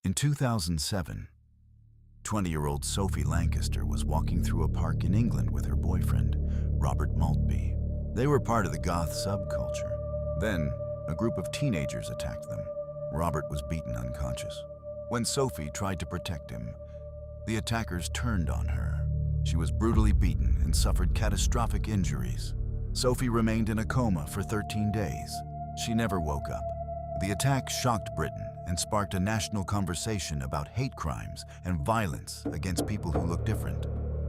In 2007, 20-year-old Sophie Lancaster was walking through a park in England with her boyfriend, Robert Maltby. They were part of the goth subculture. Then, a group of teenagers attacked them. Robert was beaten unconscious. When Sophie tried to protect him, the attackers turned on her. She was brutally beaten and suffered catastrophic injuries. Sophie remained in a coma for 13 days. She never woke up. The attack shocked Britain and sparked a national conversation about hate crimes and violence against people who look different.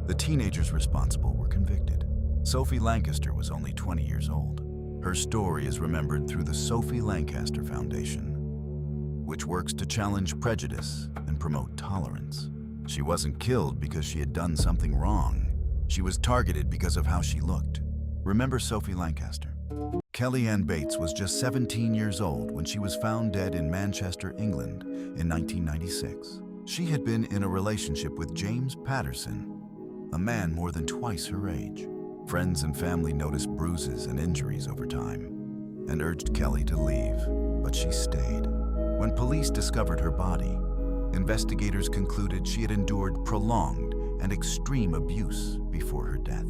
The teenagers responsible were convicted. Sophie Lancaster was only 20 years old. Her story is remembered through the Sophie Lancaster Foundation, which works to challenge prejudice and promote tolerance. She wasn't killed because she had done something wrong. She was targeted because of how she looked. Remember Sophie Lancaster? Kellyanne Bates was just 17 years old when she was found dead in Manchester, England in 1996. She had been in a relationship with James Patterson, a man more than twice her age. Friends and family noticed bruises and injuries over time and urged Kelly to leave, but she stayed. When police discovered her body, investigators concluded she had endured prolonged and extreme abuse before her death.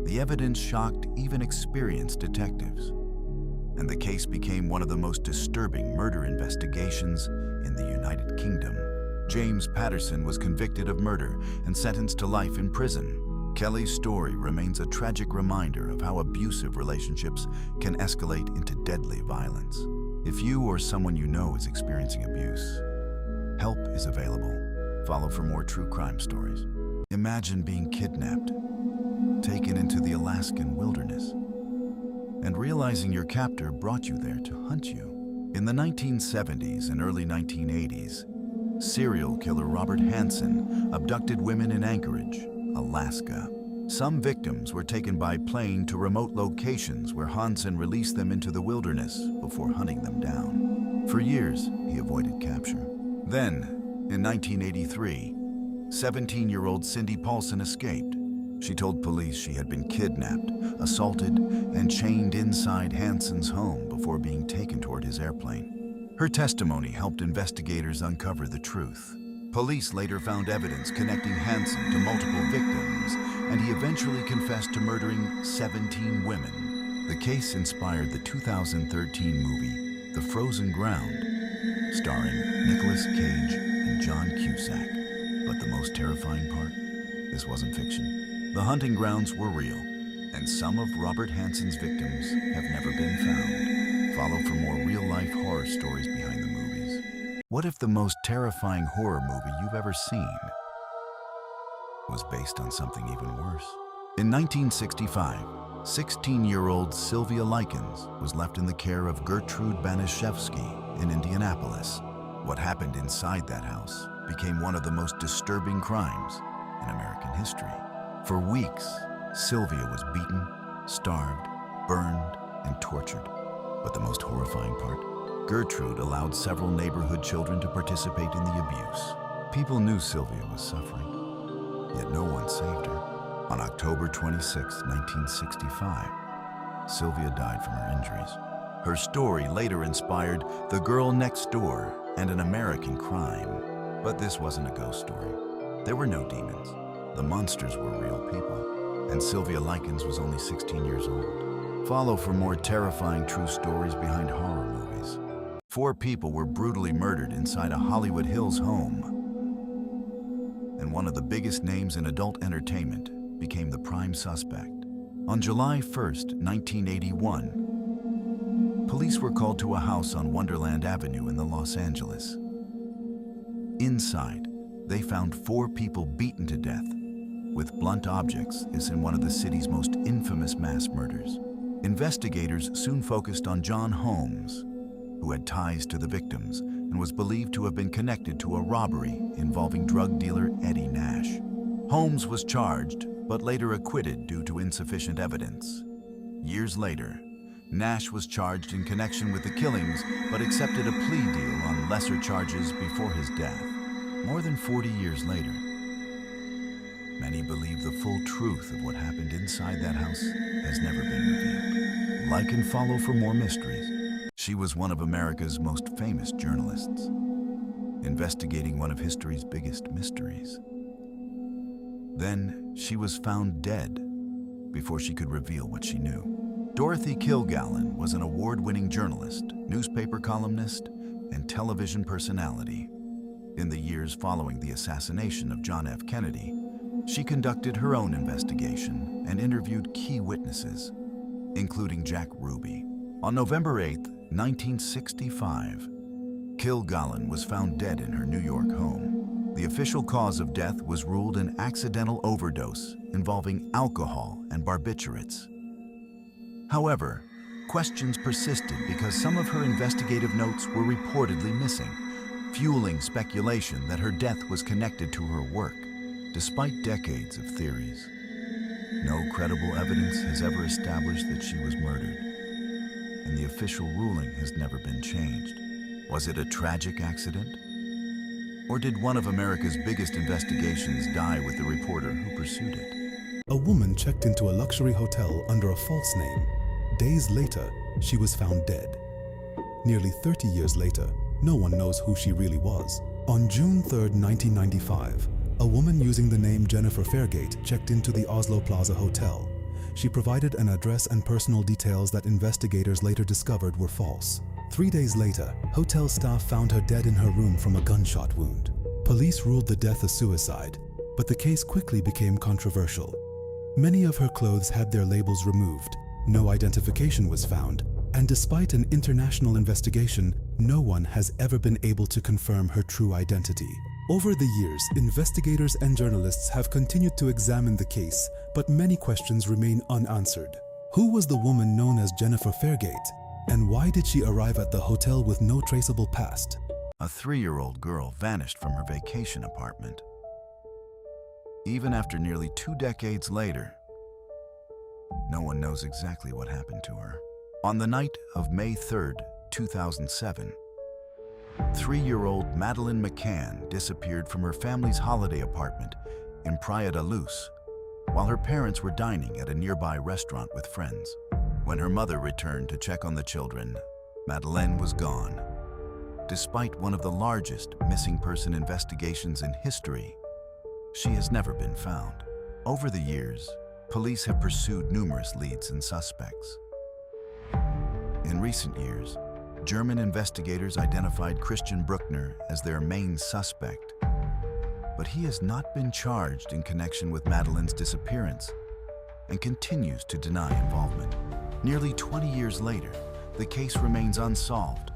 The evidence shocked even experienced detectives, and the case became one of the most disturbing murder investigations in the United Kingdom. James Patterson was convicted of murder and sentenced to life in prison. Kelly's story remains a tragic reminder of how abusive relationships can escalate into deadly violence. If you or someone you know is experiencing abuse, help is available. Follow for more true crime stories. Imagine being kidnapped, taken into the Alaskan wilderness, and realizing your captor brought you there to hunt you. In the 1970s and early 1980s, serial killer Robert Hansen abducted women in Anchorage, Alaska. Some victims were taken by plane to remote locations where Hansen released them into the wilderness before hunting them down. For years, he avoided capture. Then, in 1983, 17-year-old Cindy Paulson escaped. She told police she had been kidnapped, assaulted, and chained inside Hansen's home before being taken toward his airplane. Her testimony helped investigators uncover the truth. Police later found evidence connecting Hansen to multiple victims, and he eventually confessed to murdering 17 women. The case inspired the 2013 movie The Frozen Ground, starring Nicolas Cage and John Cusack. But the most terrifying part? This wasn't fiction. The hunting grounds were real, and some of Robert Hansen's victims have never been found. Follow for more real-life horror stories behind the movies. What if the most terrifying horror movie you've ever seen was based on something even worse? In 1965, 16-year-old Sylvia Likens was left in the care of Gertrude Banishevsky in Indianapolis. What happened inside that house became one of the most disturbing crimes in American history. For weeks, Sylvia was beaten, starved, burned, and tortured. But the most horrifying part, Gertrude allowed several neighborhood children to participate in the abuse. People knew Sylvia was suffering, yet no one saved her. On October 26, 1965, Sylvia died from her injuries. Her story later inspired The Girl Next Door and An American Crime. But this wasn't a ghost story. There were no demons. The monsters were real people, and Sylvia Likens was only 16 years old. Follow for more terrifying true stories behind horror movies. 4 people were brutally murdered inside a Hollywood Hills home, and one of the biggest names in adult entertainment became the prime suspect. On July 1st, 1981, police were called to a house on Wonderland Avenue in Los Angeles. Inside, they found 4 people beaten to death with blunt objects, as in one of the city's most infamous mass murders. Investigators soon focused on John Holmes, who had ties to the victims and was believed to have been connected to a robbery involving drug dealer Eddie Nash. Holmes was charged, but later acquitted due to insufficient evidence. Years later, Nash was charged in connection with the killings, but accepted a plea deal on lesser charges before his death. More than 40 years later, many believe the full truth of what happened inside that house has never been revealed. Like and follow for more mysteries. She was one of America's most famous journalists. investigating one of history's biggest mysteries. Then she was found dead before she could reveal what she knew. Dorothy Kilgallen was an award-winning journalist, newspaper columnist, and television personality. In the years following the assassination of John F. Kennedy, she conducted her own investigation and interviewed key witnesses, including Jack Ruby. On November 8, 1965, Kilgallen was found dead in her New York home. The official cause of death was ruled an accidental overdose involving alcohol and barbiturates. However, questions persisted because some of her investigative notes were reportedly missing, fueling speculation that her death was connected to her work, despite decades of theories. No credible evidence has ever established that she was murdered, and the official ruling has never been changed. Was it a tragic accident? Or did one of America's biggest investigations die with the reporter who pursued it? A woman checked into a luxury hotel under a false name. Days later, she was found dead. Nearly 30 years later, no one knows who she really was. On June 3, 1995, a woman using the name Jennifer Fairgate checked into the Oslo Plaza Hotel. She provided an address and personal details that investigators later discovered were false. 3 days later, hotel staff found her dead in her room from a gunshot wound. Police ruled the death a suicide, but the case quickly became controversial. Many of her clothes had their labels removed, no identification was found, and despite an international investigation, no one has ever been able to confirm her true identity. Over the years, investigators and journalists have continued to examine the case, but many questions remain unanswered. Who was the woman known as Jennifer Fairgate? And why did she arrive at the hotel with no traceable past? A 3-year-old girl vanished from her vacation apartment. Even after nearly 2 decades later, no one knows exactly what happened to her. On the night of May 3, 2007, 3-year-old Madeleine McCann disappeared from her family's holiday apartment in Praia da Luz while her parents were dining at a nearby restaurant with friends. When her mother returned to check on the children, Madeleine was gone. Despite one of the largest missing person investigations in history, she has never been found. Over the years, police have pursued numerous leads and suspects. In recent years, German investigators identified Christian Bruckner as their main suspect, but he has not been charged in connection with Madeleine's disappearance and continues to deny involvement. Nearly 20 years later, the case remains unsolved,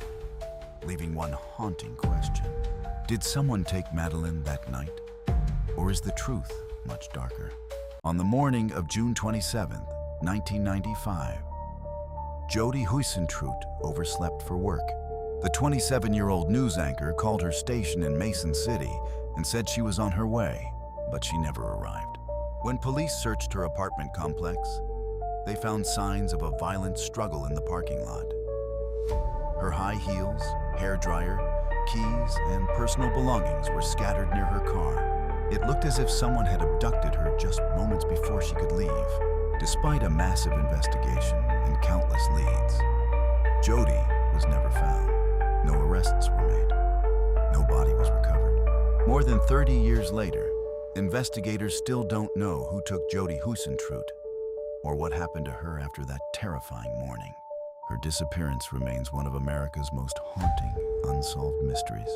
leaving one haunting question. Did someone take Madeleine that night? Or is the truth much darker? On the morning of June 27, 1995, Jody Huisentruit overslept for work. The 27-year-old news anchor called her station in Mason City and said she was on her way, but she never arrived. When police searched her apartment complex, they found signs of a violent struggle in the parking lot. Her high heels, hairdryer, keys, and personal belongings were scattered near her car. It looked as if someone had abducted her just moments before she could leave. Despite a massive investigation and countless leads, Jody was never found. No arrests were made. No body was recovered. More than 30 years later, investigators still don't know who took Jody Huisentruit or what happened to her after that terrifying morning. Her disappearance remains one of America's most haunting, unsolved mysteries.